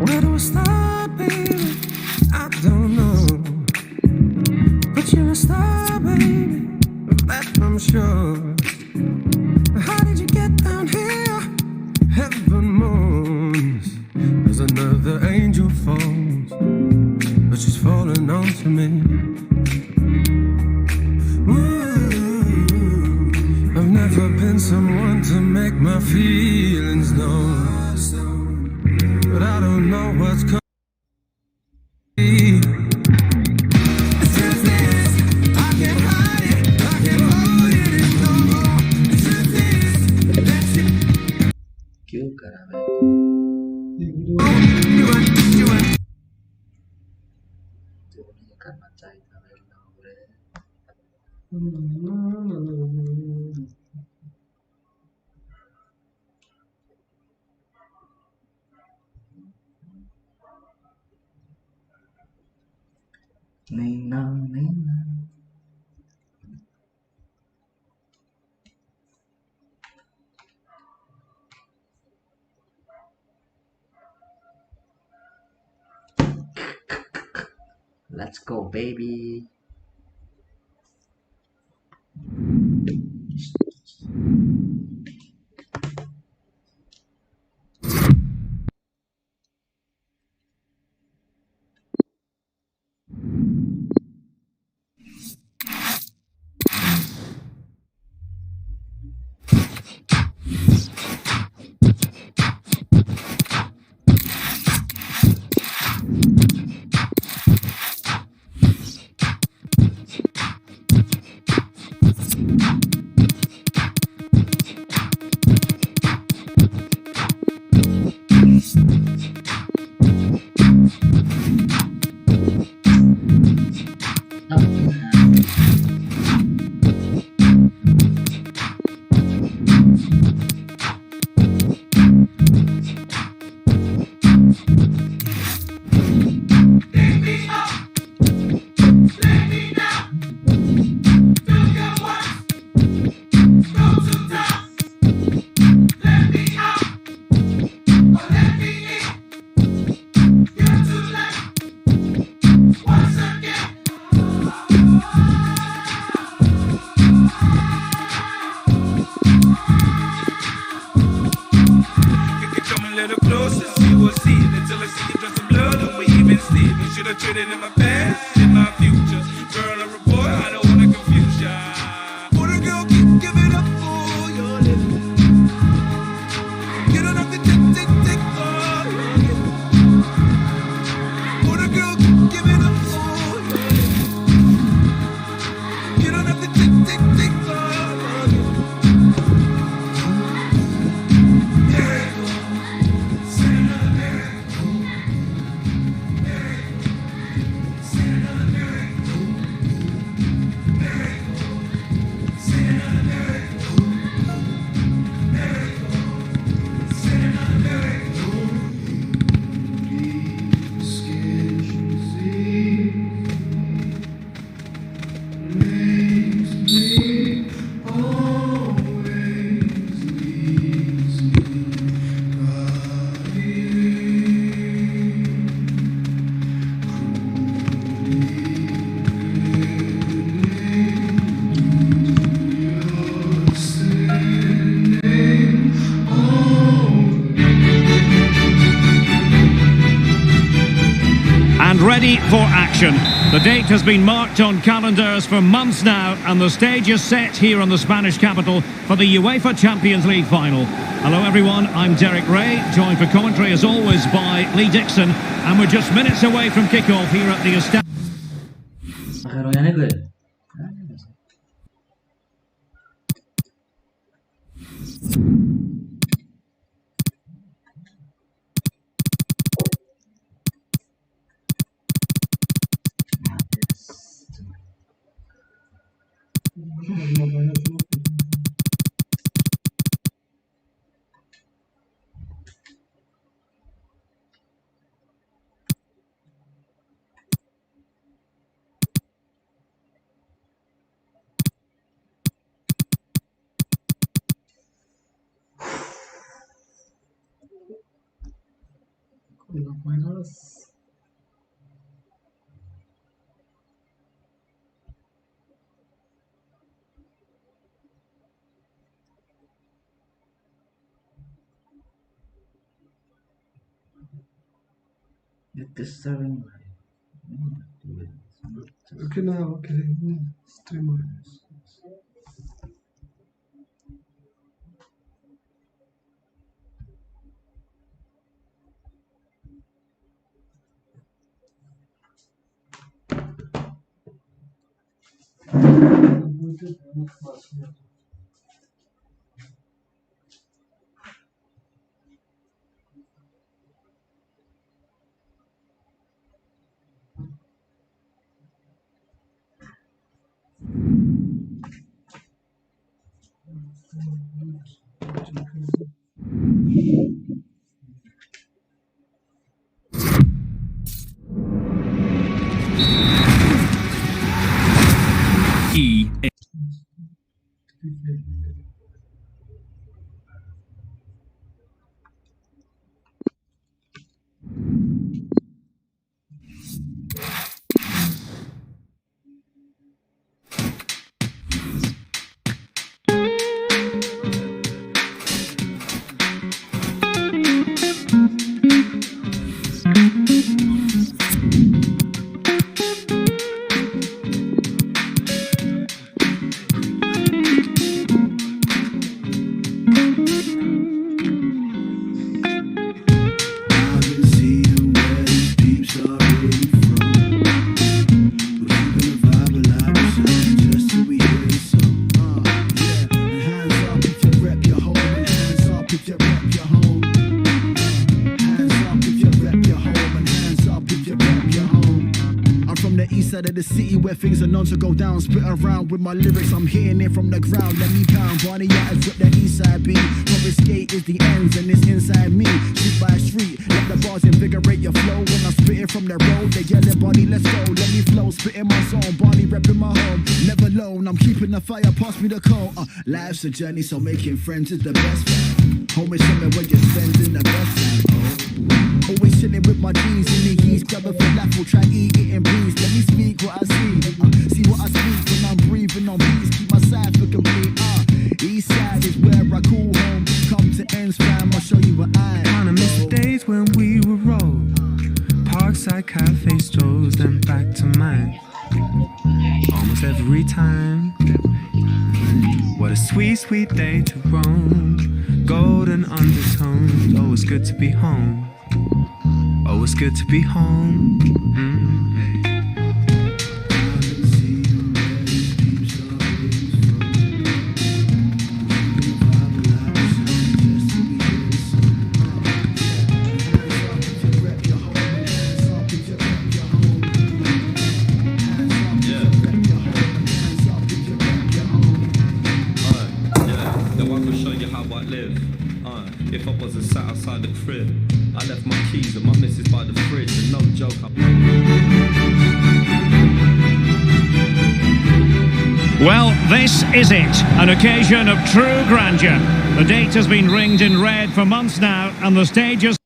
Where do I start, baby? I don't know. But you're a star, baby, that I'm sure. How did you get down here? Heaven moans as another angel falls, but she's falling onto me. Ooh, I've never been someone to make my feelings known, but I don't know what's coming. The truth is, I can't hide it, I can't hold it no more. The truth is, that क्यों करा मैं जो नहीं करना चाहिए था मेरे नाम रे नहीं ना नहीं ना Let's go, baby. In my past, in my future, girl or a boy, I don't wanna confuse ya. But a girl, give it up for your living. You don't have to take for your living. But a girl, give it up for your living. You don't have to take for your living. Yeah. and ready for action. The date has been marked on calendars for months now, and the stage is set here in the Spanish capital for the UEFA Champions League final. Hello everyone, I'm Derek Ray, joined for commentary as always by Lee Dixon, and we're just minutes away from kick-off here at the Astroo. Oynanıyor böyle. Disturbing. Okay, now, okay. Streamer. Of the city where things are known to go down. Spit around with my lyrics, I'm hitting it from the ground. Let me pound. Barney Yatters with the east side beat. From skate is the ends and it's inside me. Street by street, let the bars invigorate your flow. When I'm spitting from the road, they yelling, Barney, let's go. Let me flow, spitting my song. Barney repping my home. Never alone, I'm keeping the fire, pass me the coal. Life's a journey, so making friends is the best thing. Home is somewhere where you're spending the best time. Always chilling with my G's in the east. Grab a falafel, try eat it in peace. Let me speak what I see. See what I speak when I'm breathing on beats. Keep my side for complete. East side is where I call home. Come to ends, fam, I'll show you what I Kinda miss the days when we were rolled. Parkside cafe strolls, then back to mine. Almost every time. What a sweet, sweet day to roam. Golden undertones. Oh, it's good to be home. Oh, it's good to be home. If I wasn't sat outside the crib, I left my keys and my missus by the fridge, and no joke. Well, this is it, an occasion of true grandeur. The date has been ringed in red for months now, and the stage is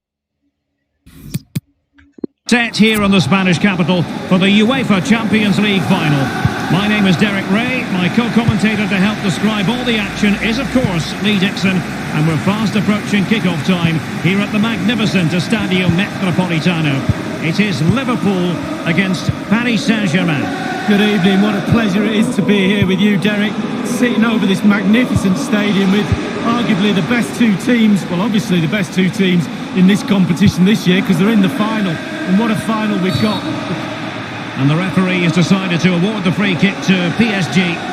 set here in the Spanish capital for the UEFA Champions League final. My name is Derek Ray. My co-commentator to help describe all the action is, of course, Lee Dixon. And we're fast approaching kick-off time here at the magnificent Estadio Metropolitano. It is Liverpool against Paris Saint-Germain. Good evening, what a pleasure it is to be here with you, Derek, sitting over this magnificent stadium with arguably the best two teams, well obviously the best two teams in this competition this year because they're in the final, and what a final we've got. And the referee has decided to award the free kick to PSG.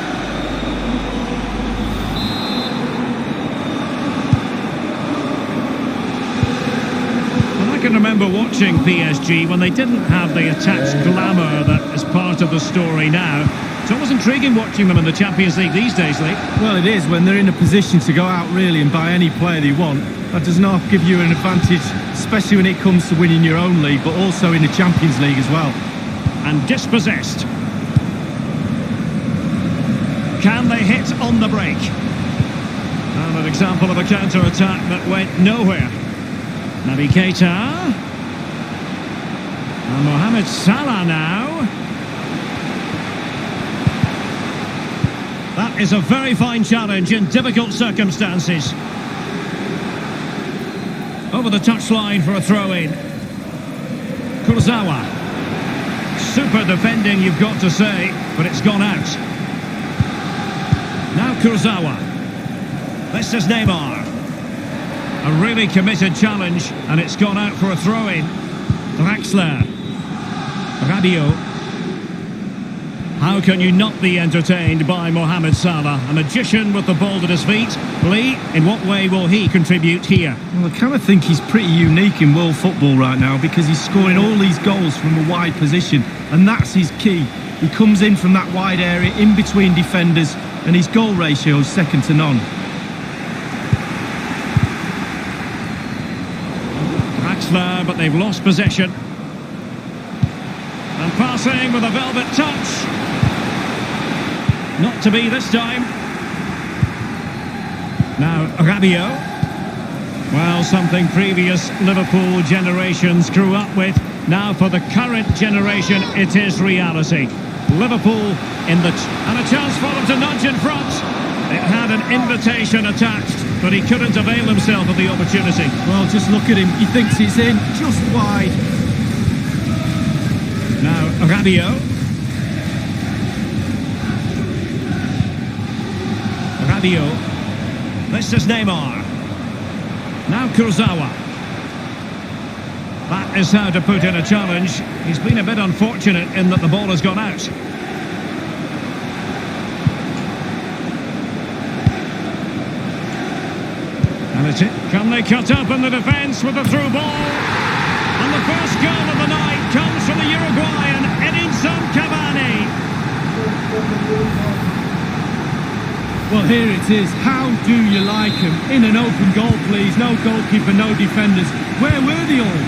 I can remember watching PSG when they didn't have the attached glamour that is part of the story now. It's always intriguing watching them in the Champions League these days, Lee. Well, it is, when they're in a position to go out really and buy any player they want. That does not give you an advantage, especially when it comes to winning your own league, but also in the Champions League as well. And dispossessed. Can they hit on the break? And an example of a counter-attack that went nowhere. Naby Keita. And Mohamed Salah now. That is a very fine challenge in difficult circumstances. Over the touchline for a throw-in. Kurzawa. Super defending, you've got to say, but it's gone out. Now Kurzawa. This is Neymar. A really committed challenge, and it's gone out for a throw-in. Draxler. Rabiot. How can you not be entertained by Mohamed Salah? A magician with the ball at his feet. Lee, in what way will he contribute here? Well, I kind of think he's pretty unique in world football right now because he's scoring all these goals from a wide position, and that's his key. He comes in from that wide area, in between defenders, and his goal ratio is second to none. Draxler, but they've lost possession. And passing with a velvet touch. Not to be this time. Now Rabiot. Well, something previous Liverpool generations grew up with. Now for the current generation, it is reality. Liverpool in the... and a chance for them to nudge in front. It had an invitation attached, but he couldn't avail himself of the opportunity. Well, just look at him. He thinks it's in, just wide. Now Rabiot. Rabiot. This is Neymar. Now Kurzawa. That is how to put in a challenge. He's been a bit unfortunate in that the ball has gone out. And it's it. Can they cut up in the defence with a through ball? And the first goal of the night comes from the Uruguayan Edinson Cavani. Well, here it is. How do you like him? In an open goal, please. No goalkeeper, no defenders. Where were they all?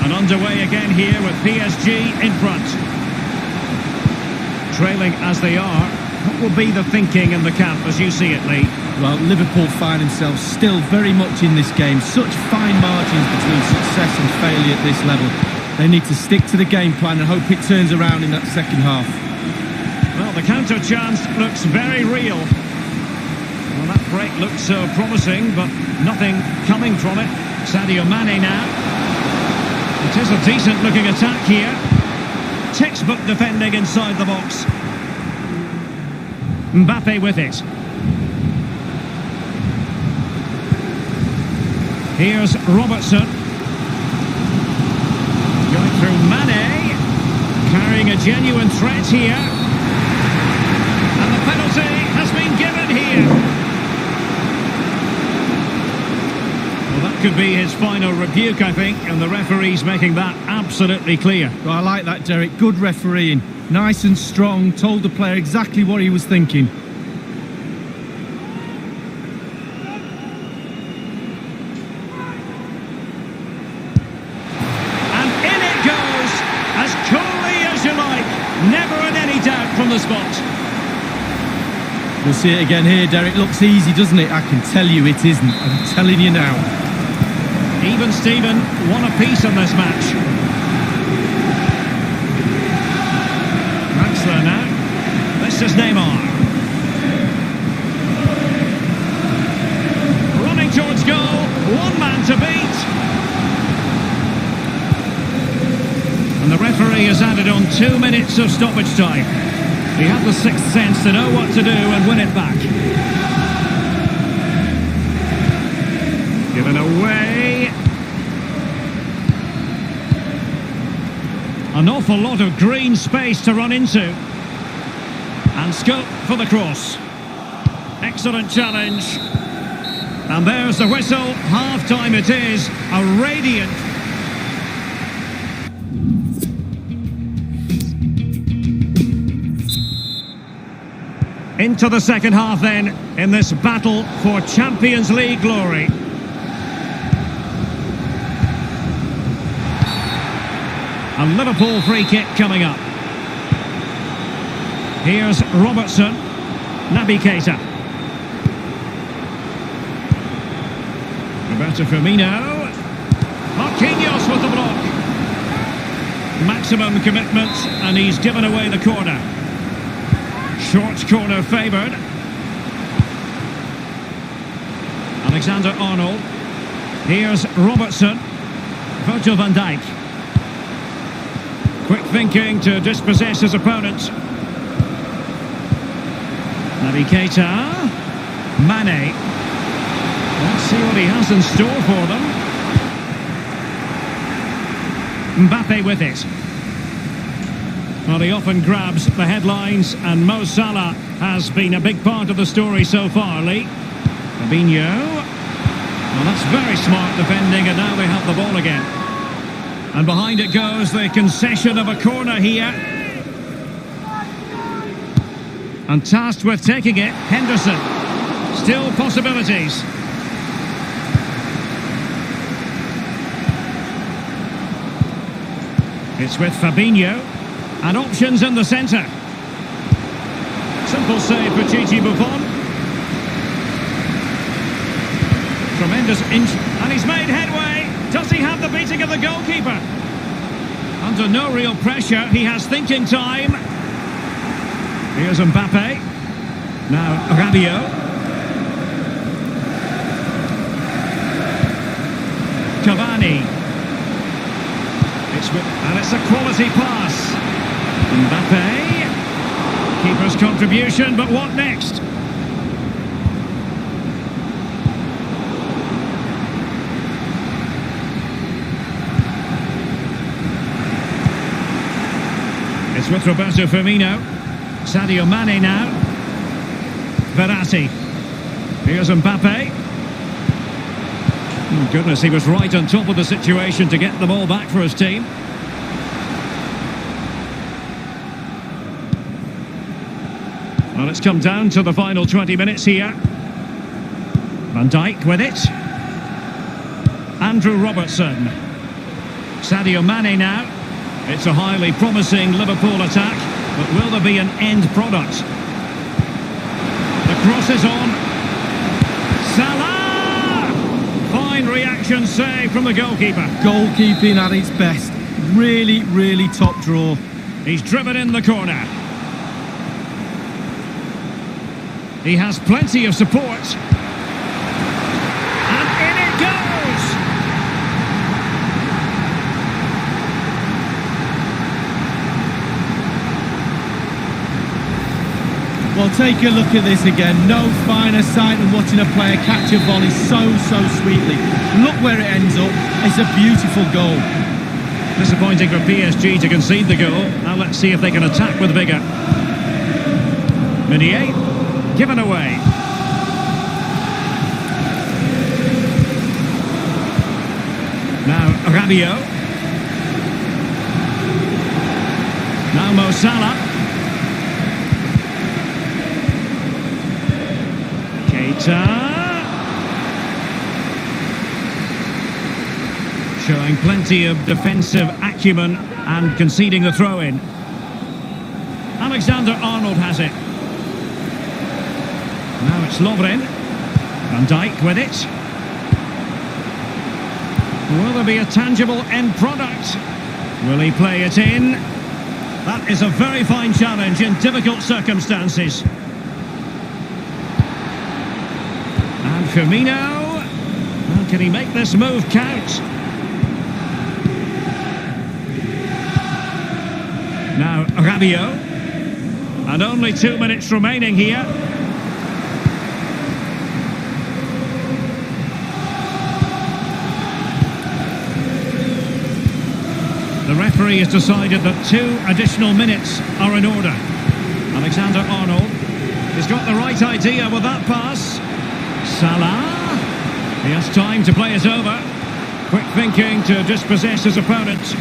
And underway again here with PSG in front. Trailing as they are, what will be the thinking in the camp as you see it, Lee? Well, Liverpool find themselves still very much in this game. Such fine margins between success and failure at this level. They need to stick to the game plan and hope it turns around in that second half. Well, the counter chance looks very real. Well, that break looked so promising, but nothing coming from it. Sadio Mane now. It is a decent looking attack here. Textbook defending inside the box. Mbappe with it. Here's Robertson. Going through Mane. Carrying a genuine threat here. And the penalty has been given here. Well, that could be his final rebuke, I think, and the referee's making that absolutely clear. Well, I like that, Derek. Good refereeing. Nice and strong. Told the player exactly what he was thinking. Never in any doubt from the spot. We'll see it again here, Derek. Looks easy, doesn't it? I can tell you it isn't. I'm telling you now. Even Steven, one apiece in this match. Draxler now. This is Neymar. Running towards goal. One man to beat. referee has added on 2 minutes of stoppage time. He had the sixth sense to know what to do and win it back. Given away. An awful lot of green space to run into. And scope for the cross. Excellent challenge. And there's the whistle. Half-time it is. A radiant... Into the second half then, in this battle for Champions League glory. A Liverpool free kick coming up. Here's Robertson. Naby Keita. Roberto Firmino. Marquinhos with the block. Maximum commitment, and he's given away the corner. Short corner favoured. Alexander-Arnold. Here's Robertson. Virgil van Dijk. Quick thinking to dispossess his opponent. Naby Keita. Mane. Let's see what he has in store for them. Mbappe with it. Well, he often grabs the headlines, and Mo Salah has been a big part of the story so far, Lee. Fabinho. Well, that's very smart defending, and now they have the ball again. And behind it goes the concession of a corner here. And tasked with taking it, Henderson. Still possibilities. It's with Fabinho. And options in the centre. Simple save for Gigi Buffon. Tremendous inch. And he's made headway. Does he have the beating of the goalkeeper? Under no real pressure. He has thinking time. Here's Mbappe. Now Rabiot. Cavani. And it's a quality pass. Mbappe. Keeper's contribution, but what next? It's with Roberto Firmino. Sadio Mane now. Verratti. Here's Mbappe. Oh, goodness, he was right on top of the situation to get the ball back for his team. Well, it's come down to the final 20 minutes here. Van Dijk with it. Andrew Robertson. Sadio Mane now. It's a highly promising Liverpool attack, but will there be an end product? The cross is on. Salah! Fine reaction save from the goalkeeper. Goalkeeping at its best. Really, really top draw. He's driven in the corner. He has plenty of support. And in it goes! Well, take a look at this again. No finer sight than watching a player catch a volley so sweetly. Look where it ends up. It's a beautiful goal. Disappointing for PSG to concede the goal. Now let's see if they can attack with vigour. Meunier, given away. Now Rabiot. Now Mo Salah. Showing plenty of defensive acumen and conceding the throw-in. Alexander-Arnold has it. Now it's Lovren. Van Dijk with it. Will there be a tangible end product? Will he play it in? That is a very fine challenge in difficult circumstances. And Firmino. Well, can he make this move count? Now, Rabiot. And only 2 minutes remaining here. The referee has decided that 2 additional minutes are in order. Alexander-Arnold has got the right idea with that pass. Salah. He has time to play it over. Quick thinking to dispossess his opponent.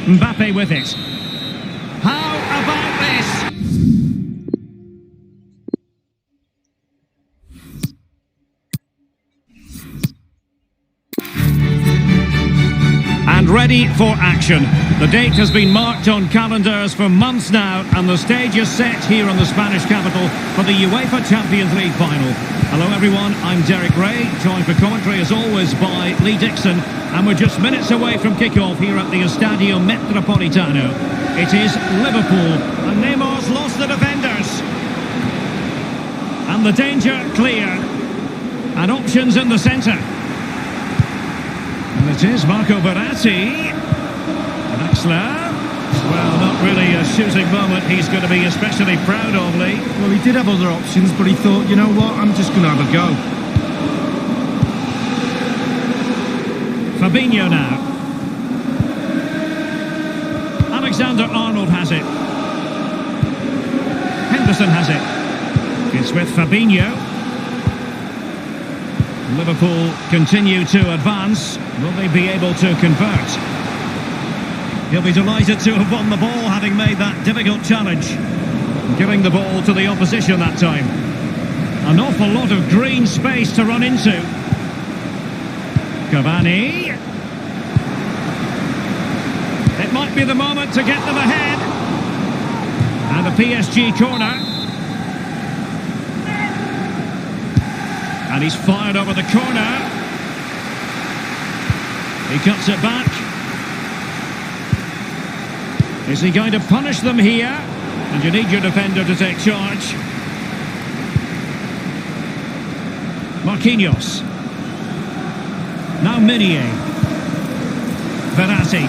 Mbappe with it. How about this? And ready for action. The date has been marked on calendars for months now, and the stage is set here in the Spanish capital for the UEFA Champions League final. Hello everyone, I'm Derek Ray, joined for commentary as always by Lee Dixon, and we're just minutes away from kick-off here at the Estadio Metropolitano. It is Liverpool, and Neymar's lost the defenders. And the danger clear, and options in the centre. And it is Marco Verratti. Draxler. Well, not really a shooting moment he's going to be especially proud of, Lee. Well, he did have other options, but he thought, you know what, I'm just going to have a go. Fabinho now. Alexander-Arnold has it. Henderson has it. It's with Fabinho. Liverpool continue to advance. Will they be able to convert? He'll be delighted to have won the ball, having made that difficult challenge. Giving the ball to the opposition that time. An awful lot of green space to run into. Cavani. It might be the moment to get them ahead. And a PSG corner. And he's fired over the corner. He cuts it back. Is he going to punish them here? And you need your defender to take charge. Marquinhos. Now Meunier. Verratti.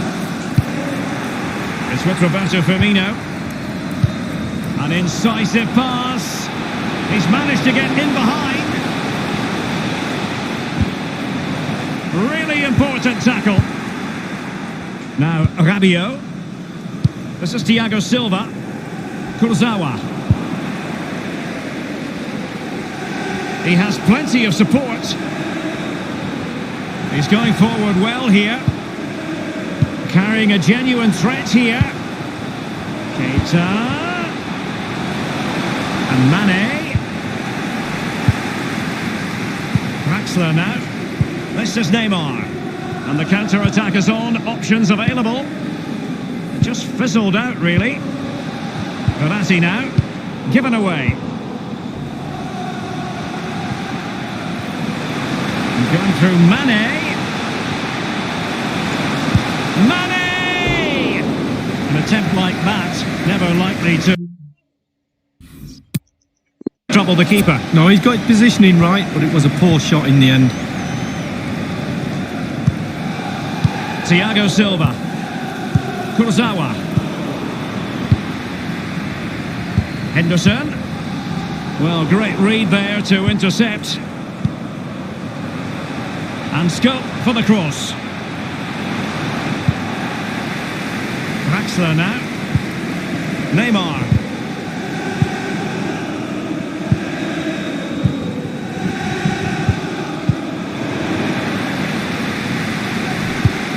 It's with Roberto Firmino. An incisive pass. He's managed to get in behind. Really important tackle. Now Rabiot. This is Thiago Silva. Kurzawa. He has plenty of support. He's going forward well here. Carrying a genuine threat here. Keita. And Mane. Draxler now. This is Neymar. And the counter-attack is on. Options available. Just fizzled out, really. Verratti now. Given away. Going through Mane. Mane! An attempt like that, never likely to trouble the keeper. No, he's got his positioning right, but it was a poor shot in the end. Thiago Silva. Kurzawa. Henderson. Well, great read there to intercept. And scope for the cross. Draxler now. Neymar.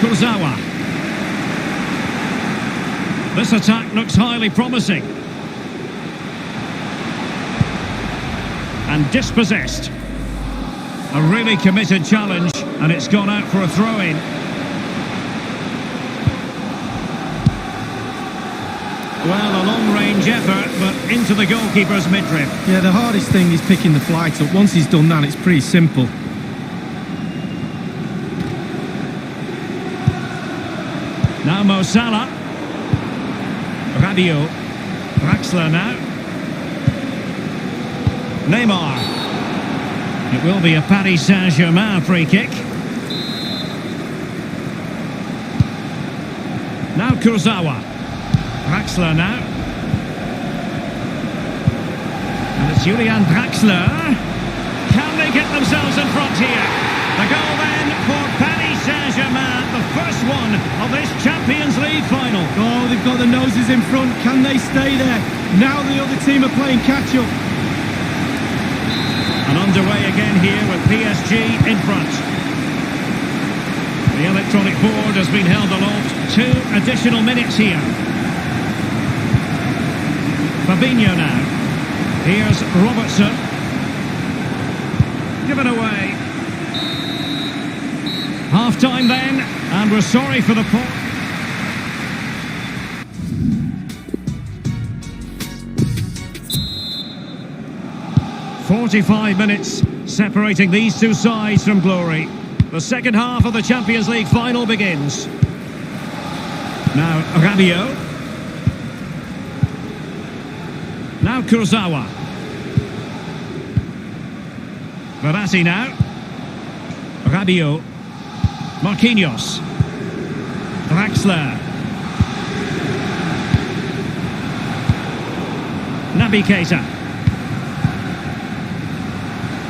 Kurzawa. This attack looks highly promising. And dispossessed. A really committed challenge, and it's gone out for a throw-in. Well, a long-range effort, but into the goalkeeper's midriff. Yeah, the hardest thing is picking the flight up. Once he's done that, it's pretty simple. Now Mo Salah. Rabiot. Draxler now. Neymar. It will be a Paris Saint-Germain free kick. Now Kurzawa. Draxler now. And it's Julian Draxler. Can they get themselves in front here? The goal then for Paris Saint-Germain, the first one of this Champions League final. Oh, they've got the noses in front. Can they stay there? Now the other team are playing catch-up. And underway again here with PSG in front. The electronic board has been held aloft. 2 additional minutes here. Fabinho now. Here's Robertson. Given away. Half-time then, and we're sorry for the pause. "45 minutes separating these two sides from glory. The second half of the Champions League final begins. Now Rabiot. Now Kurzawa. Verratti now. Rabiot. Marquinhos. Draxler. Naby Keita.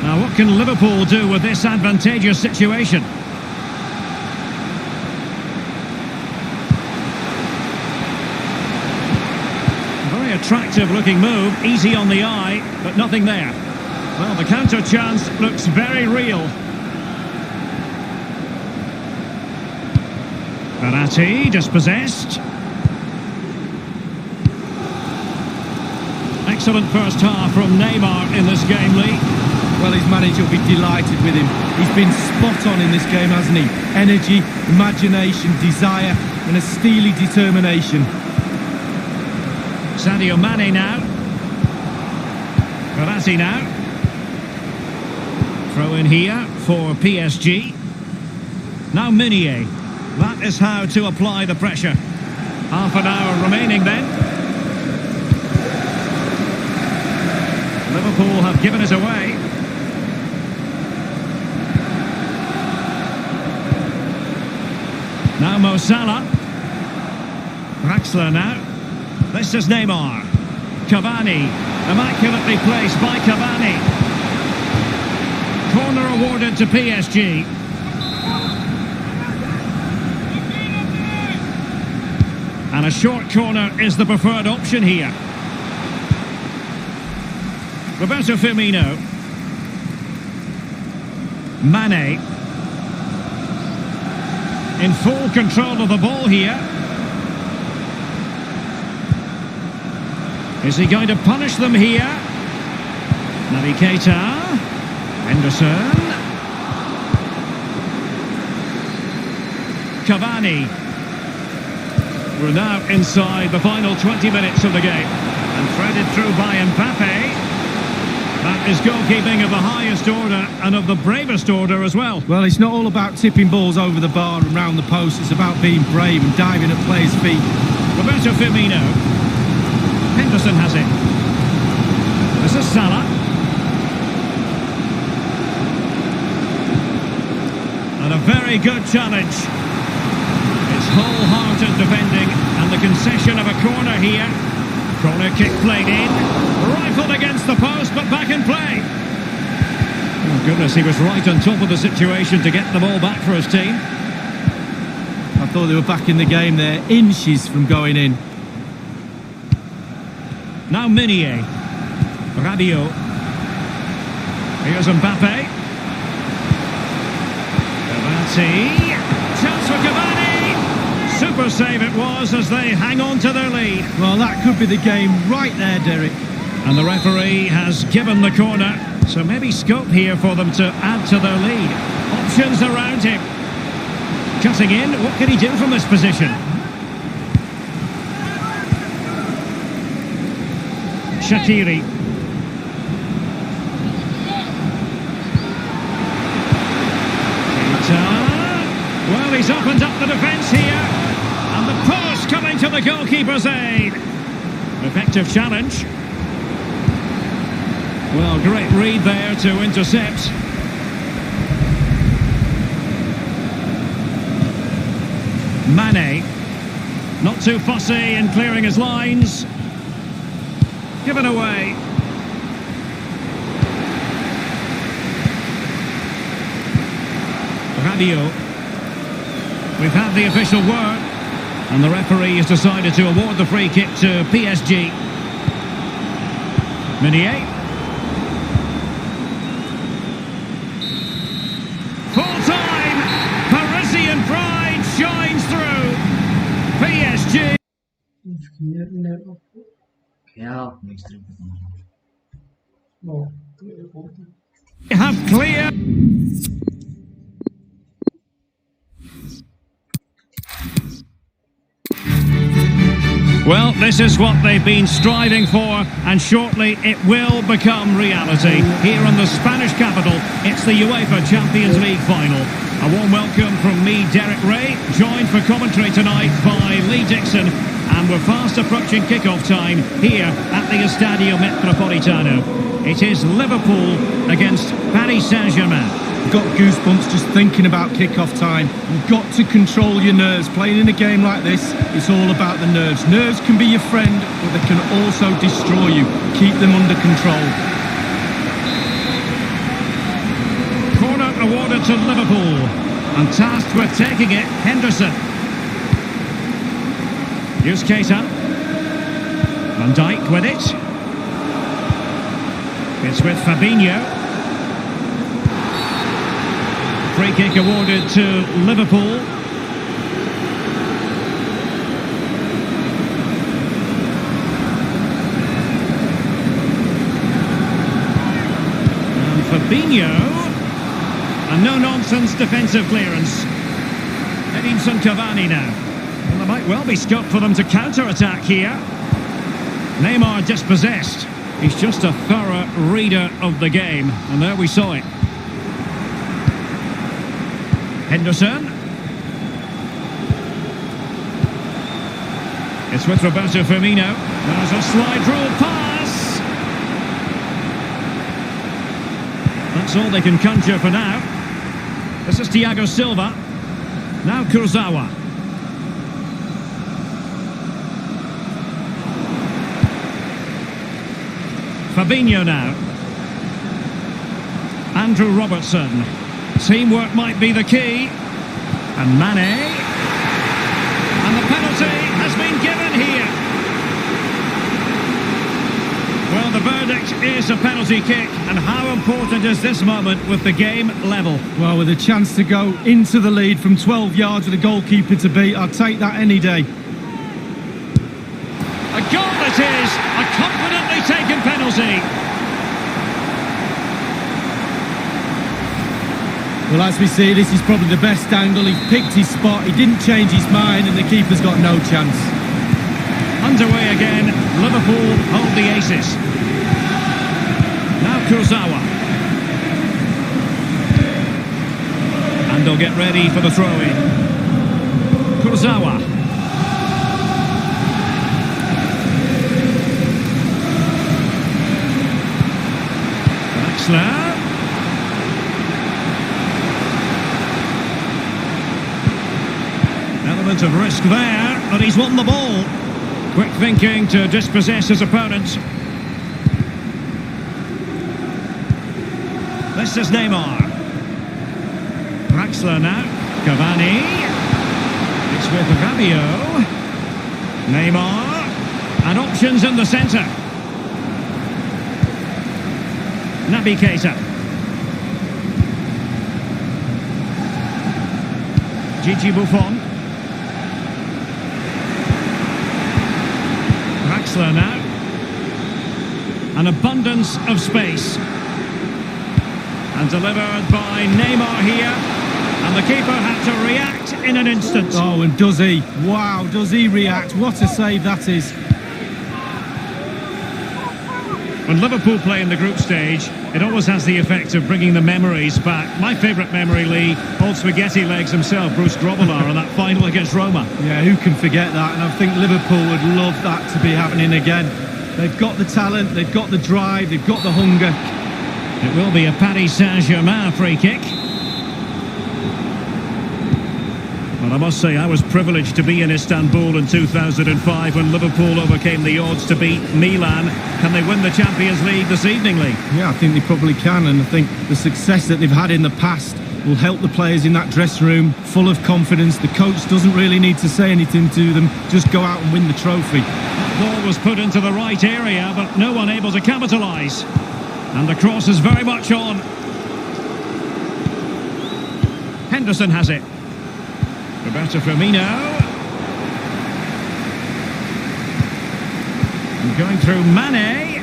Now what can Liverpool do with this advantageous situation? Very attractive looking move, easy on the eye, but nothing there. Well, the counter chance looks very real. Verratti dispossessed. Excellent first half from Neymar in this game, Lee. Well, his manager will be delighted with him. He's been spot on in this game, hasn't he? Energy, imagination, desire, and a steely determination. Sadio Mane now. Verratti now. Throw in here for PSG. Now Meunier. That is how to apply the pressure. Half an hour remaining then. Liverpool have given it away. Now Mo Salah. Draxler now. This is Neymar. Cavani. Immaculately placed by Cavani. Corner awarded to PSG. And a short corner is the preferred option here. Roberto Firmino. Mane. In full control of the ball here. Is he going to punish them here? Naby Keita. Henderson. Cavani. We're now inside the final 20 minutes of the game. And threaded through by Mbappe. That is goalkeeping of the highest order and of the bravest order as well. Well, it's not all about tipping balls over the bar and round the post. It's about being brave and diving at players' feet. Roberto Firmino. Henderson has it. This is Salah. And a very good challenge. It's wholehearted defending and the concession of a corner here. Corner kick played in. Rifled against the post, but back in play. Oh goodness, he was right on top of the situation to get the ball back for his team. I thought they were back in the game there, inches from going in. Now Meunier. Rabiot. Here's Mbappe. Verratti. Chance for Cavani. Super save it was as they hang on to their lead. Well, that could be the game right there, Derek. And the referee has given the corner, so maybe scope here for them to add to their lead. Options around him. Cutting in, what can he do from this position? Shaqiri. Well, he's opened up the defence here. And the post coming to the goalkeeper's aid. Effective challenge. Well, great read there to intercept. Mane. Not too fussy in clearing his lines. Given away. Radio. We've had the official word, and the referee has decided to award the free kick to PSG. Meunier. Full time! Parisian pride shines through. PSG. Ja, niks drinken. No. Have clear. Well, this is what they've been striving for, and shortly it will become reality. Here in the Spanish capital, it's the UEFA Champions League final. A warm welcome from me, Derek Ray, joined for commentary tonight by Lee Dixon, and we're fast approaching kick-off time here at the Estadio Metropolitano. It is Liverpool against Paris Saint-Germain. Got goosebumps just thinking about kick-off time. You've got to control your nerves. Playing in a game like this, it's all about the nerves. Nerves can be your friend, but they can also destroy you. Keep them under control. Corner awarded to Liverpool, and tasked with taking it, Henderson. Here's Keita. Van Dijk with it. It's with Fabinho. Free kick awarded to Liverpool. And Fabinho. A no-nonsense defensive clearance. Edinson Cavani now. Well, there might well be scope for them to counter-attack here. Neymar dispossessed. He's just a thorough reader of the game. And there we saw it. Henderson. It's with Roberto Firmino. There's a slide rule pass. That's all they can conjure for now. This is Thiago Silva. Now Kurzawa. Fabinho now. Andrew Robertson. Teamwork might be the key. And Mane. And the penalty has been given here. Well, the verdict is a penalty kick. And how important is this moment with the game level? Well, with a chance to go into the lead from 12 yards with the goalkeeper to beat, I'd take that any day. A goal it is. A confidently taken penalty. Well, as we see, this is probably the best angle. He picked his spot, he didn't change his mind, and the keeper's got no chance. Underway again, Liverpool hold the aces. Now Kurzawa. And they'll get ready for the throw-in. Kurzawa. Draxler. Element of risk there, but he's won the ball. Quick thinking to dispossess his opponent. This is Neymar. Draxler now. Cavani. It's with Rabiot. Neymar. And options in the centre. Naby Keita. Gigi Buffon. Draxler now. An abundance of space. And delivered by Neymar here. And the keeper had to react in an instant. Oh, and does he? Wow, does he react? What a save that is. When Liverpool play in the group stage, it always has the effect of bringing the memories back. My favourite memory, Lee, old spaghetti legs himself, Bruce Grobbelaar, on that final against Roma. Yeah, who can forget that? And I think Liverpool would love that to be happening again. They've got the talent, they've got the drive, they've got the hunger. It will be a Paris Saint-Germain free kick. Well, I must say I was privileged to be in Istanbul in 2005 when Liverpool overcame the odds to beat Milan. Can they win the Champions League this evening, Lee? Yeah, I think they probably can, and I think the success that they've had in the past will help the players in that dressing room, full of confidence. The coach doesn't really need to say anything to them, just go out and win the trophy. Ball was put into the right area, but no one able to capitalise. And the cross is very much on. Henderson has it. Roberto Firmino. And going through Mane.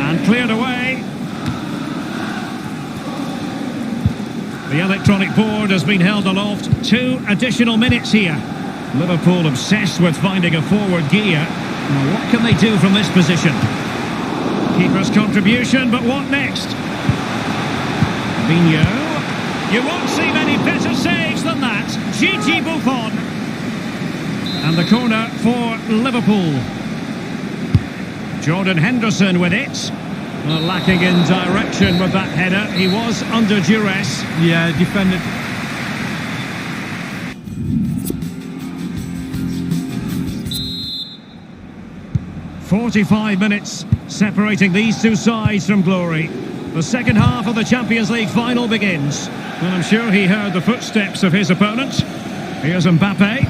And cleared away. The electronic board has been held aloft. 2 additional minutes here. Liverpool obsessed with finding a forward gear. Now what can they do from this position? Keeper's contribution, but what next? Fabinho. You won't see many better saves than that. Gigi Buffon. And the corner for Liverpool. Jordan Henderson with it. Well, lacking in direction with that header. He was under duress. Yeah, defended. "45 minutes separating these two sides from glory. The second half of the Champions League final begins. Well, I'm sure he heard the footsteps of his opponent. Here's Mbappe.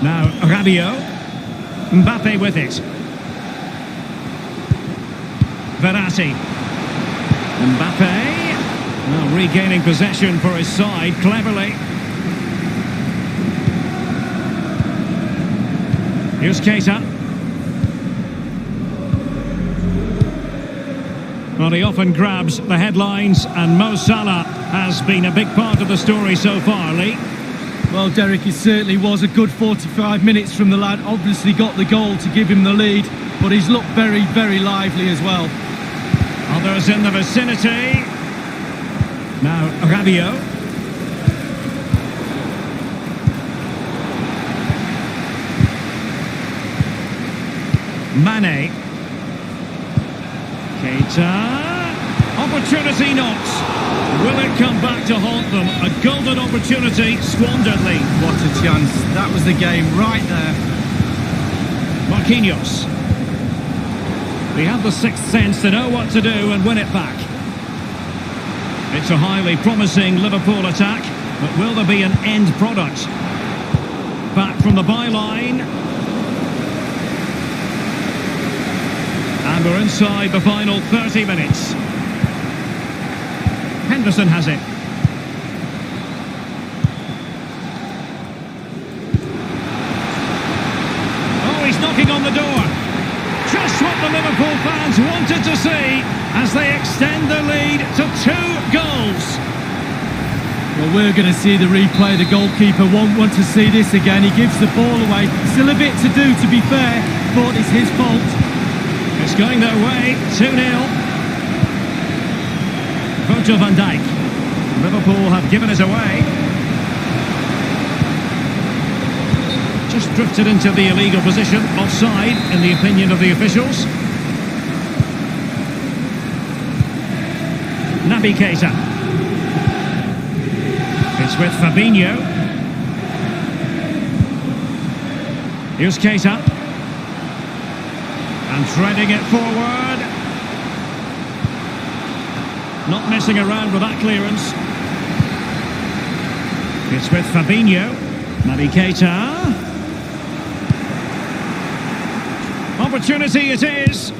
Now Rabiot. Mbappe with it. Verratti. Mbappe. Now regaining possession for his side cleverly. Here's Keita. Well, he often grabs the headlines, and Mo Salah has been a big part of the story so far, Lee. Well, Derek, it certainly was a good 45 minutes from the lad. Obviously got the goal to give him the lead, but he's looked very, very lively as well. Others in the vicinity. Now Rabiot. Mane. Keita. Opportunity not. Will it come back to haunt them? A golden opportunity squandered, Lee. What a chance. That was the game right there. Marquinhos. They have the sixth sense to know what to do and win it back. It's a highly promising Liverpool attack, but will there be an end product? Back from the byline. And we're inside the final 30 minutes. Henderson has it. Oh, he's knocking on the door. Just what the Liverpool fans wanted to see as they extend the lead to 2 goals. Well, we're going to see the replay. The goalkeeper won't want to see this again. He gives the ball away. Still a bit to do, to be fair, but it's his fault. It's going their way, 2-0. Virgil van Dijk. Liverpool have given it away. Just drifted into the illegal position, offside, in the opinion of the officials. Naby Keita. It's with Fabinho. Here's Keita. And threading it forward. Not messing around with that clearance. It's with Fabinho. Naby Keita. Opportunity it is.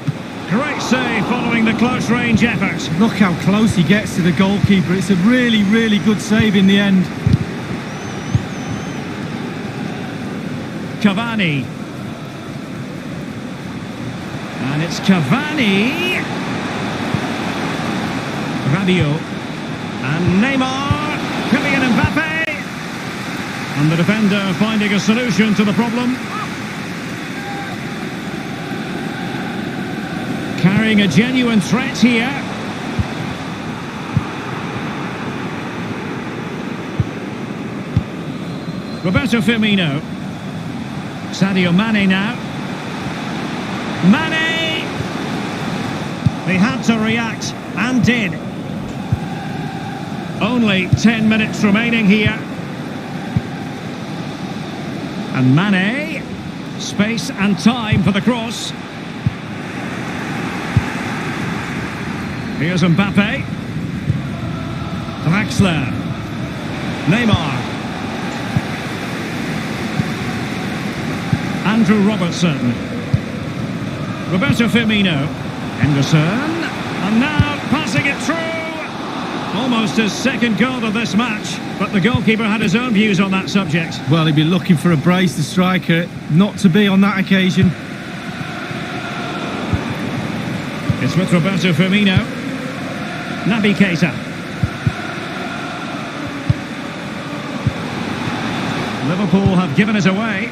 Great save following the close range effort. Look how close he gets to the goalkeeper. It's a really, really good save in the end. Cavani. And it's Cavani. Rabiot. And Neymar. Kylian Mbappe. And the defender finding a solution to the problem. Carrying a genuine threat here. Roberto Firmino. Sadio Mane now. Mane! They had to react and did. Only 10 minutes remaining here. And Mane, space and time for the cross. Here's Mbappe. Draxler. Neymar. Andrew Robertson. Roberto Firmino. Henderson. And now passing it through. Almost his second goal of this match, but the goalkeeper had his own views on that subject. Well, he'd be looking for a brace, the striker, not to be on that occasion. It's with Roberto Firmino. Naby Keita. Liverpool have given it away.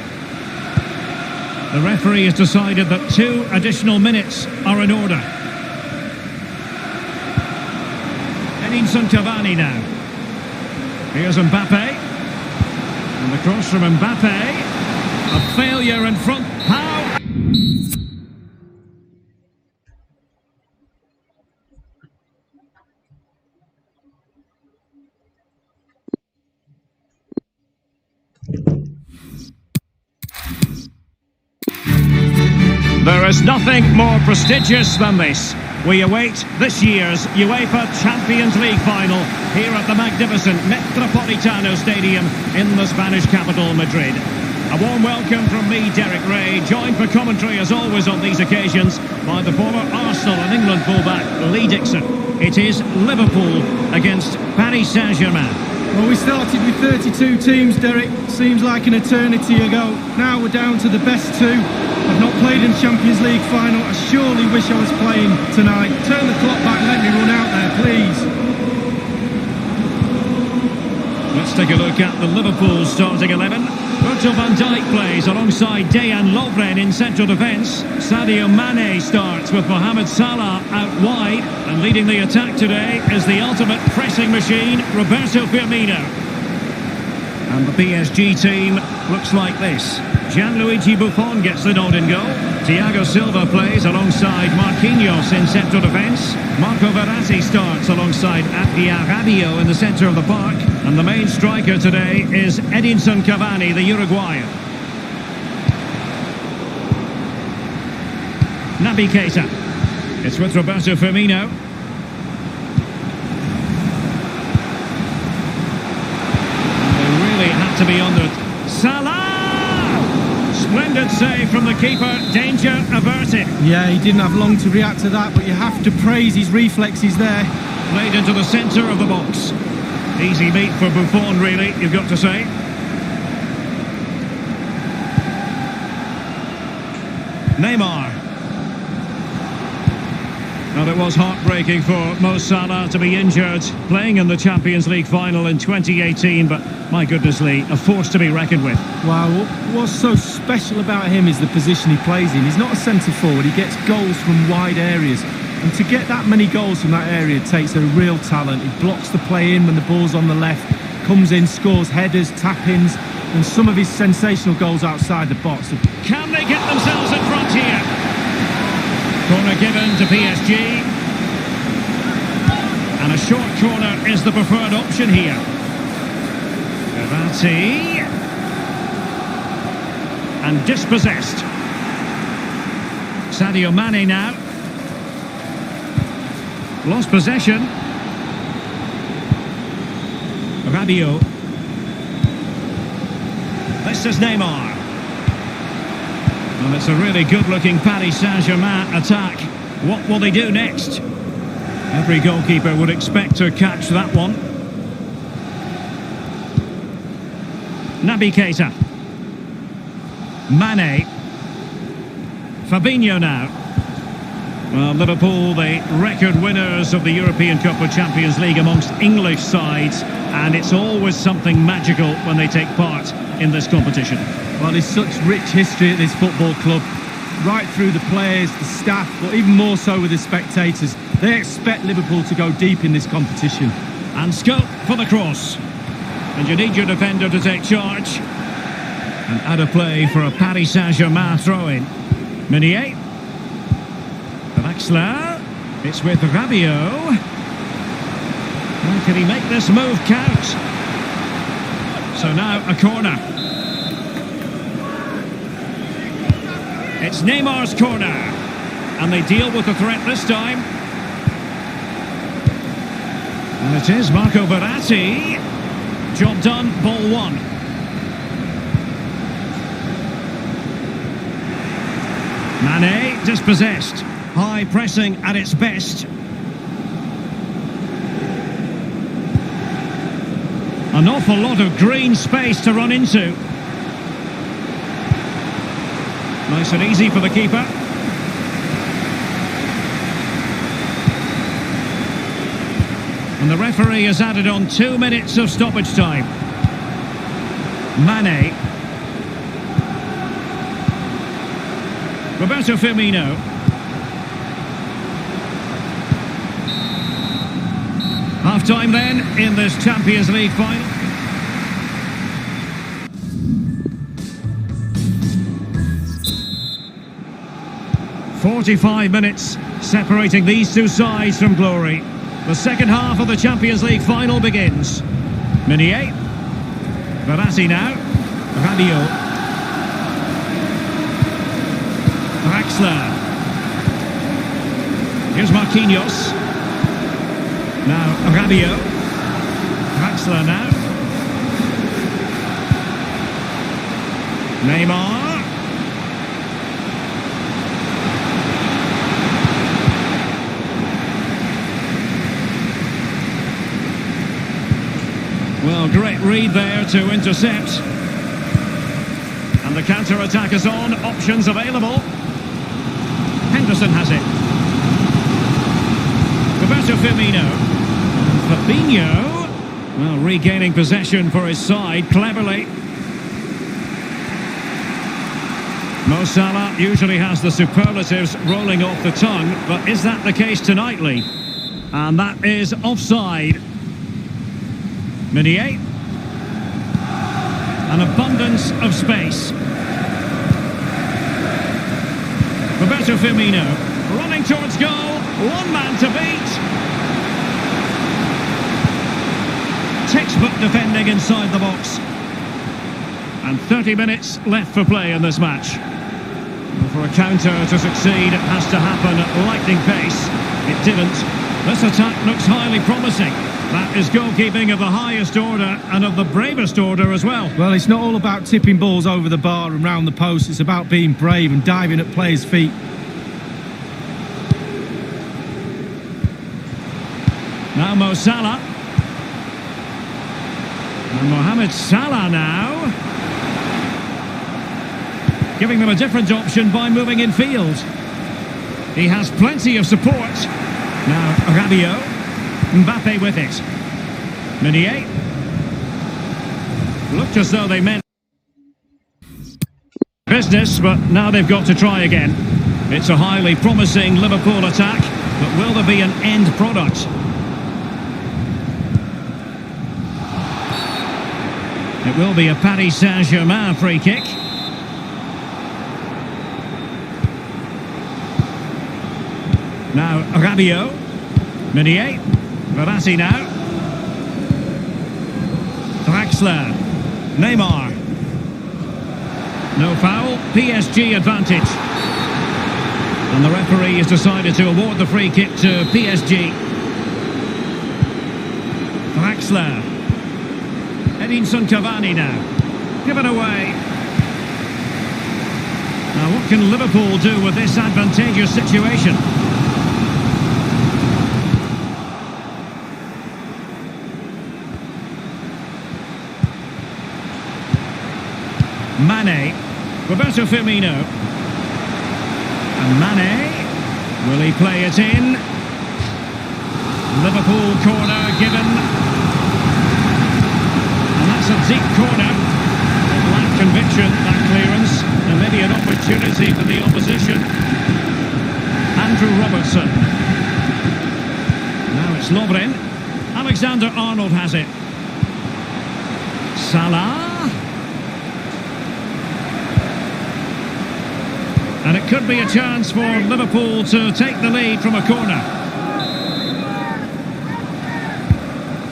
The referee has decided that 2 additional minutes are in order. Edinson Cavani now. Here's Mbappe. And the cross from Mbappe. A failure in front. How? There is nothing more prestigious than this. We await this year's UEFA Champions League final here at the magnificent Metropolitano Stadium in the Spanish capital, Madrid. A warm welcome from me, Derek Ray, joined for commentary as always on these occasions by the former Arsenal and England fullback Lee Dixon. It is Liverpool against Paris Saint-Germain. Well, we started with 32 teams, Derek. Seems like an eternity ago. Now we're down to the best 2. I've not played in the Champions League final. I surely wish I was playing tonight. Turn the clock back, let me run out there, please. Let's take a look at the Liverpool starting 11. Virgil van Dijk plays alongside Dejan Lovren in central defence. Sadio Mane starts with Mohamed Salah out wide. And leading the attack today is the ultimate pressing machine, Roberto Firmino. And the PSG team looks like this. Gianluigi Buffon gets the nod in goal. Thiago Silva plays alongside Marquinhos in central defence. Marco Verratti starts alongside Adrien Rabiot in the centre of the park. And the main striker today is Edinson Cavani, the Uruguayan. Naby Keita. It's with Roberto Firmino. They really had to be on the... Salah! Splendid save from the keeper, danger averted. Yeah, he didn't have long to react to that, but you have to praise his reflexes there. Played into the centre of the box. Easy meat for Buffon, really, you've got to say. Neymar. Well, it was heartbreaking for Mo Salah to be injured, playing in the Champions League final in 2018, but my goodness, Lee, a force to be reckoned with. Wow, what's so special about him is the position he plays in. He's not a centre-forward, he gets goals from wide areas. And to get that many goals from that area takes a real talent. He blocks the play in when the ball's on the left, comes in, scores headers, tap-ins, and some of his sensational goals outside the box. Can they get themselves in front here? Corner given to PSG. And a short corner is the preferred option here. Verratti. And dispossessed. Sadio Mane now. Lost possession. Rabiot. This is Neymar. And it's a really good-looking Paris Saint-Germain attack. What will they do next? Every goalkeeper would expect to catch that one. Naby Keita. Mane. Fabinho now. Well, Liverpool, the record winners of the European Cup of Champions League amongst English sides, and it's always something magical when they take part in this competition. Well, there's such rich history at this football club, right through the players, the staff, but even more so with the spectators. They expect Liverpool to go deep in this competition. And scope for the cross. And you need your defender to take charge. And out of play for a Paris Saint-Germain throw-in. Meunier. Draxler. It's with Rabiot. Well, can he make this move count? So now a corner. It's Neymar's corner. And they deal with the threat this time. And it is Marco Verratti. Job done, ball one. Mane dispossessed. High pressing at its best. An awful lot of green space to run into. Nice and easy for the keeper. And the referee has added on 2 minutes of stoppage time. Mane. Roberto Firmino. Half-time then in this Champions League final. "45 minutes separating these two sides from glory. The second half of the Champions League final begins. Meunier. Verratti now. Rabiot. Draxler. Here's Marquinhos. Now Rabiot. Draxler now. Neymar. Well, great read there to intercept. And the counter-attack is on. Options available. Henderson has it. Roberto Firmino. Fabinho. Well, regaining possession for his side cleverly. Mo Salah usually has the superlatives rolling off the tongue, but is that the case tonight, Lee? And that is offside. Meunier. An abundance of space. Roberto Firmino running towards goal. One man to beat. Textbook defending inside the box. And 30 minutes left for play in this match. Well, for a counter to succeed, it has to happen at lightning pace. It didn't. This attack looks highly promising. That is goalkeeping of the highest order and of the bravest order as well. Well, it's not all about tipping balls over the bar and round the post. It's about being brave and diving at players' feet. Now Mo Salah. And Mohamed Salah now. Giving them a different option by moving in field. He has plenty of support. Now Rabiot. Mbappe with it. Meunier. Looked as though they meant business, but now they've got to try again. It's a highly promising Liverpool attack, but will there be an end product? It will be a Paris Saint-Germain free kick. Now Rabiot. Meunier. Verratti now. Draxler. Neymar. No foul. PSG advantage. And the referee has decided to award the free kick to PSG. Draxler. Edinson Cavani now. Given away. Now what can Liverpool do with this advantageous situation? Mane. Roberto Firmino. And Mane. Will he play it in? Liverpool corner given. And that's a deep corner. It lacked conviction, that clearance. And maybe an opportunity for the opposition. Andrew Robertson. Now it's Lovren. Alexander-Arnold has it. Salah. And it could be a chance for Liverpool to take the lead from a corner.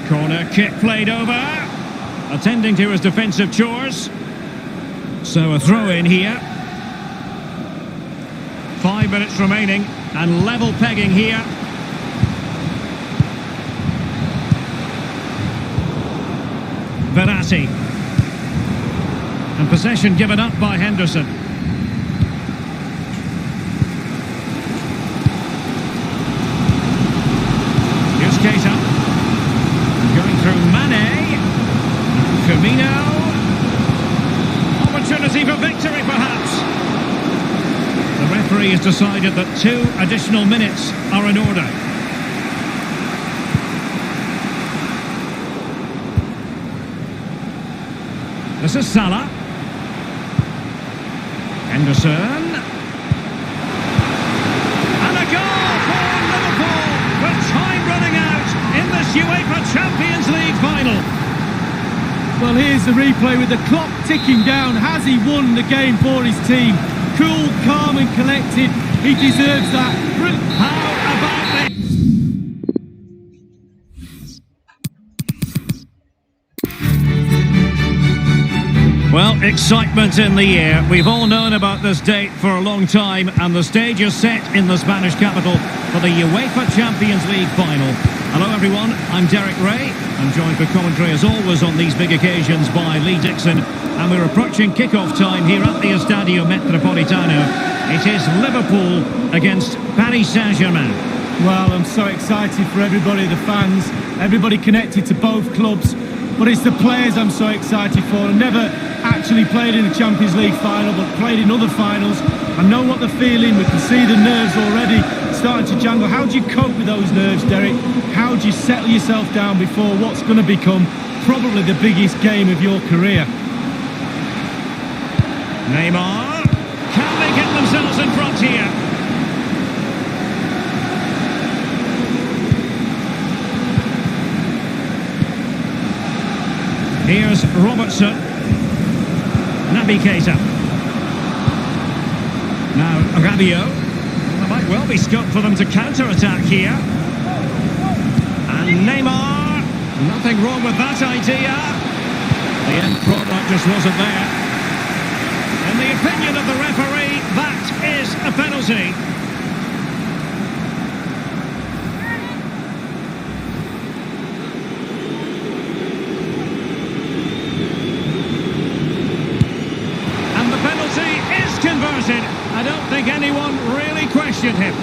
Corner kick played over. Attending to his defensive chores. So a throw in here. 5 minutes remaining and level pegging here. Verratti. And possession given up by Henderson. Here's Keita. Going through Mane. Firmino. Opportunity for victory, perhaps. The referee has decided that 2 additional minutes are in order. This is Salah. Henderson. And a goal for Liverpool with time running out in this UEFA Champions League final. Well, here's the replay with the clock ticking down. Has he won the game for his team? Cool, calm and collected. He deserves that. How about this? Well, excitement in the air. We've all known about this date for a long time, and the stage is set in the Spanish capital for the UEFA Champions League final. Hello everyone, I'm Derek Ray. I'm joined for commentary as always on these big occasions by Lee Dixon, and we're approaching kick-off time here at the Estadio Metropolitano. It is Liverpool against Paris Saint-Germain. Well, I'm so excited for everybody, the fans, everybody connected to both clubs. But it's the players I'm so excited for. I've never actually played in a Champions League final, but played in other finals. I know what they're feeling. We can see the nerves already starting to jangle. How do you cope with those nerves, Derek? How do you settle yourself down before what's going to become probably the biggest game of your career? Neymar. Can they get themselves in front here? Here's Robertson. Naby Keita. Now Rabiot. There might well be scope for them to counter-attack here. And Neymar. Nothing wrong with that idea. The end product just wasn't there. In the opinion of the referee, that is a penalty. Converted. I don't think anyone really questioned him.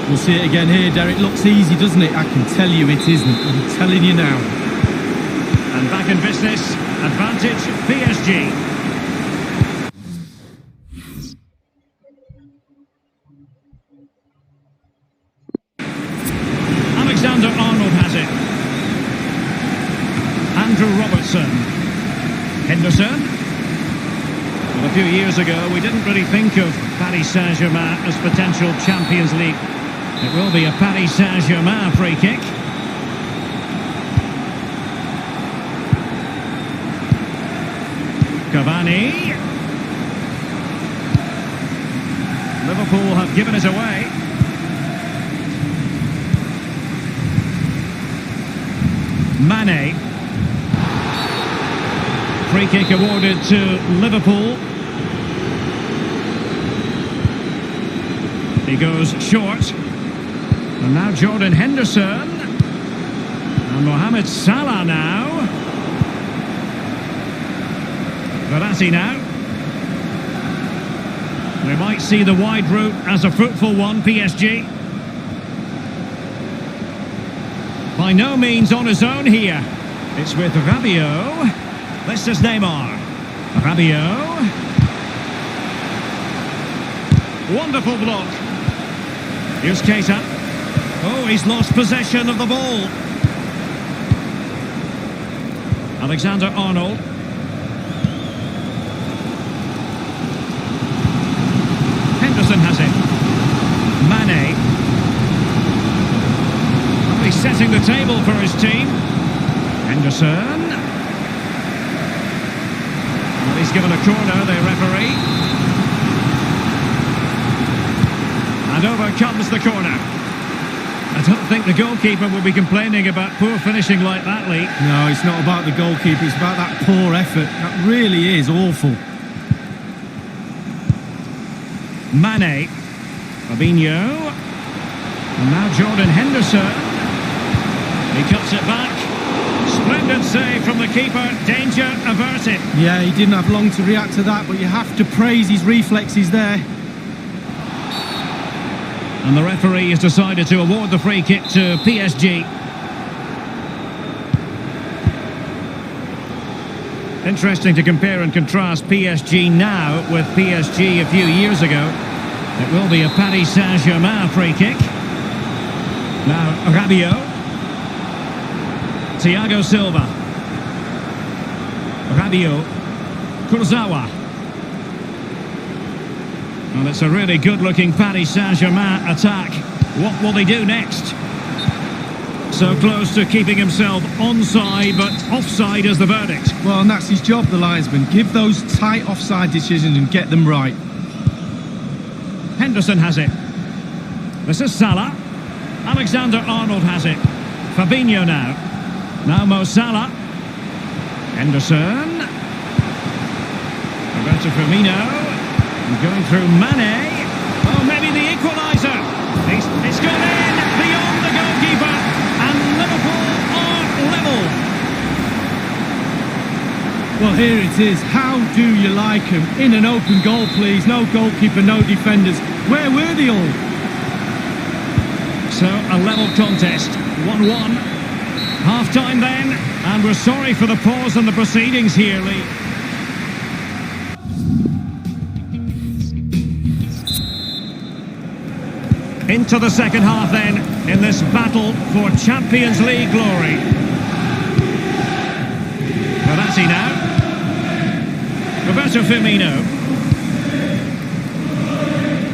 We'll see it again here, Derek. Looks easy, doesn't it? I can tell you it isn't. I'm telling you now. And back in business, advantage PSG. Alexander-Arnold has it. Andrew Robertson. Henderson. Well, a few years ago, we didn't really think of Paris Saint-Germain as potential Champions League. It will be a Paris Saint-Germain free kick. Cavani. Liverpool have given it away. Mane. Free kick awarded to Liverpool. He goes short. And now Jordan Henderson. And Mohamed Salah now. Verratti now. They might see the wide route as a fruitful one, PSG. By no means on his own here. It's with Rabiot. This is Neymar. Rabiot. Wonderful block. Here's Keita. Oh, he's lost possession of the ball. Alexander-Arnold. Henderson has it. Mane. He's setting the table for his team. Henderson. Well, he's given a corner, the referee. And over comes the corner. I don't think the goalkeeper will be complaining about poor finishing like that, Lee. No, it's not about the goalkeeper, it's about that poor effort. That really is awful. Mane. Fabinho. And now Jordan Henderson. He cuts it back. Splendid save from the keeper. Danger averted. Yeah, he didn't have long to react to that, but you have to praise his reflexes there. And the referee has decided to award the free kick to PSG. Interesting to compare and contrast PSG now with PSG a few years ago. It will be a Paris Saint-Germain free kick. Now Rabiot. Thiago Silva. Rabiot. Kurzawa. Well, it's a really good-looking Paris Saint-Germain attack. What will they do next? So close to keeping himself onside, but offside is the verdict. Well, and that's his job, the linesman. Give those tight offside decisions and get them right. Henderson has it. This is Salah. Alexander-Arnold has it. Fabinho now. Now Mo Salah. Henderson. Roberto Firmino. Going through Mane. Oh, maybe the equaliser. It's gone in beyond the goalkeeper. And Liverpool are level. Well, here it is. How do you like him? In an open goal, please. No goalkeeper, no defenders. Where were they all? So, a level contest. 1-1. Half-time then. And we're sorry for the pause in the proceedings here, Lee. Into the second half then, in this battle for Champions League glory. Verratti now. Roberto Firmino.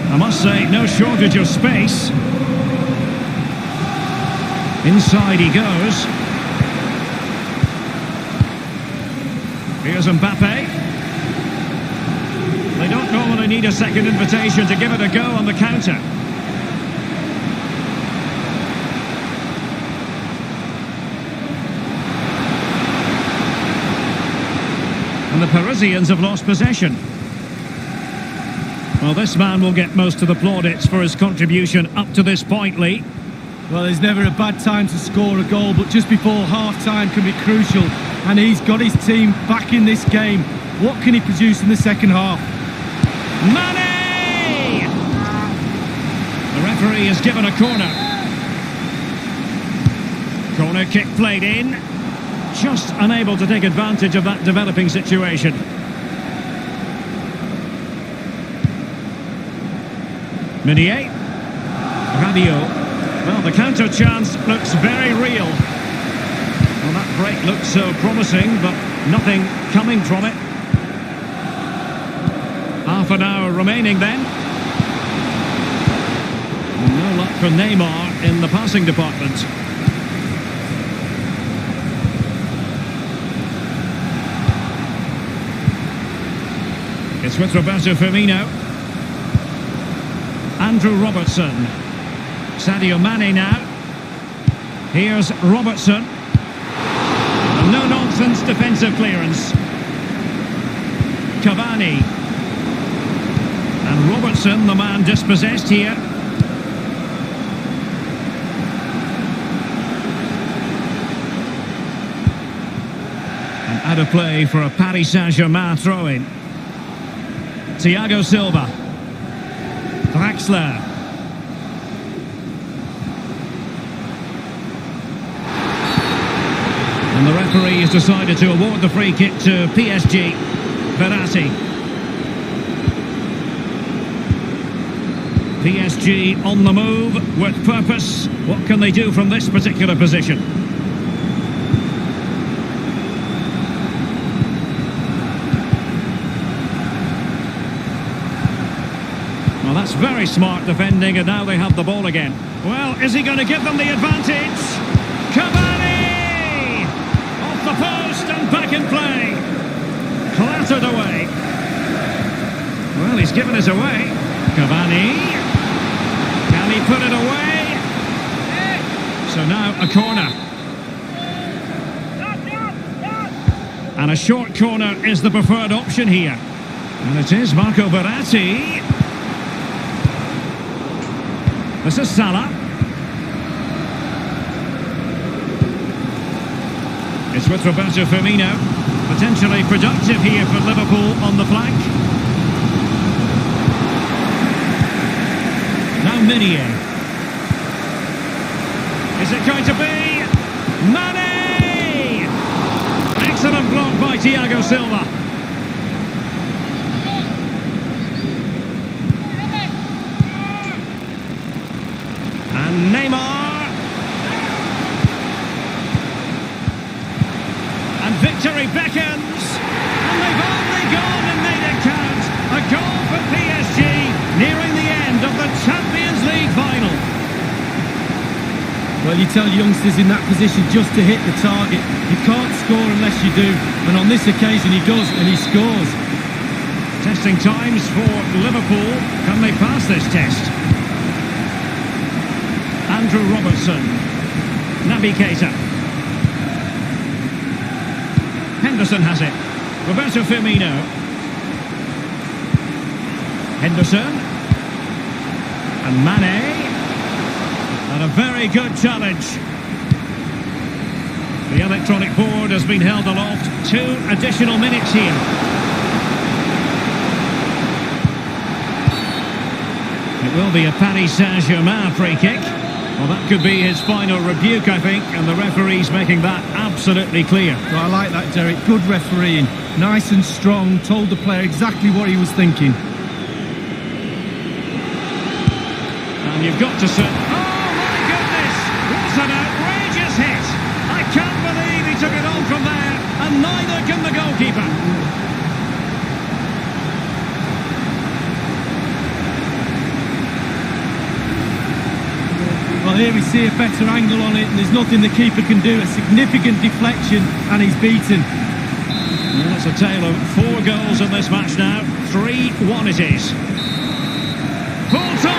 I must say, no shortage of space. Inside he goes. Here's Mbappe. They don't normally need a second invitation to give it a go on the counter. And the Parisians have lost possession. Well, this man will get most of the plaudits for his contribution up to this point, Lee. Well, there's never a bad time to score a goal, but just before half-time can be crucial. And he's got his team back in this game. What can he produce in the second half? Mane! The referee has given a corner. Corner kick played in. Just unable to take advantage of that developing situation. Meunier. Rabiot. Well, the counter chance looks very real. Well, that break looks so promising, but nothing coming from it. Half an hour remaining then. No luck for Neymar in the passing department. It's with Roberto Firmino. Andrew Robertson. Sadio Mane now. Here's Robertson. A no-nonsense defensive clearance. Cavani. And Robertson, the man dispossessed here. And out of play for a Paris Saint-Germain throw-in. Thiago Silva. Draxler. And the referee has decided to award the free kick to PSG. Verratti. PSG on the move with purpose. What can they do from this particular position? Well, that's very smart defending, and now they have the ball again. Well, is he going to give them the advantage? Cavani! Off the post and back in play. Clattered away. Well, he's given it away. Cavani. Can he put it away? So now a corner. And a short corner is the preferred option here. And it is Marco Verratti. This is Salah. It's with Roberto Firmino. Potentially productive here for Liverpool on the flank. Now Minier. Is it going to be Mane? Excellent block by Thiago Silva. And Neymar. And victory beckons. And they've only gone and made it count. A goal for PSG, nearing the end of the Champions League final. Well, you tell youngsters in that position just to hit the target. You can't score unless you do. And on this occasion he does, and he scores. Testing times for Liverpool. Can they pass this test? Andrew Robertson. Naby Keita. Henderson has it. Roberto Firmino. Henderson. And Mane. And a very good challenge. The electronic board has been held aloft. 2 additional minutes here. It will be a Paris Saint-Germain free kick. Well, that could be his final rebuke, I think, and the referee's making that absolutely clear. So I like that, Derek. Good refereeing. Nice and strong. Told the player exactly what he was thinking. And you've got to say... Oh, my goodness! What an outrageous hit! I can't believe he took it on from there, and neither can the goalkeeper. Well, here we see a better angle on it, and there's nothing the keeper can do. A significant deflection, and he's beaten. Well, it's a tale of 4 goals in this match now. 3-1 it is. Full time!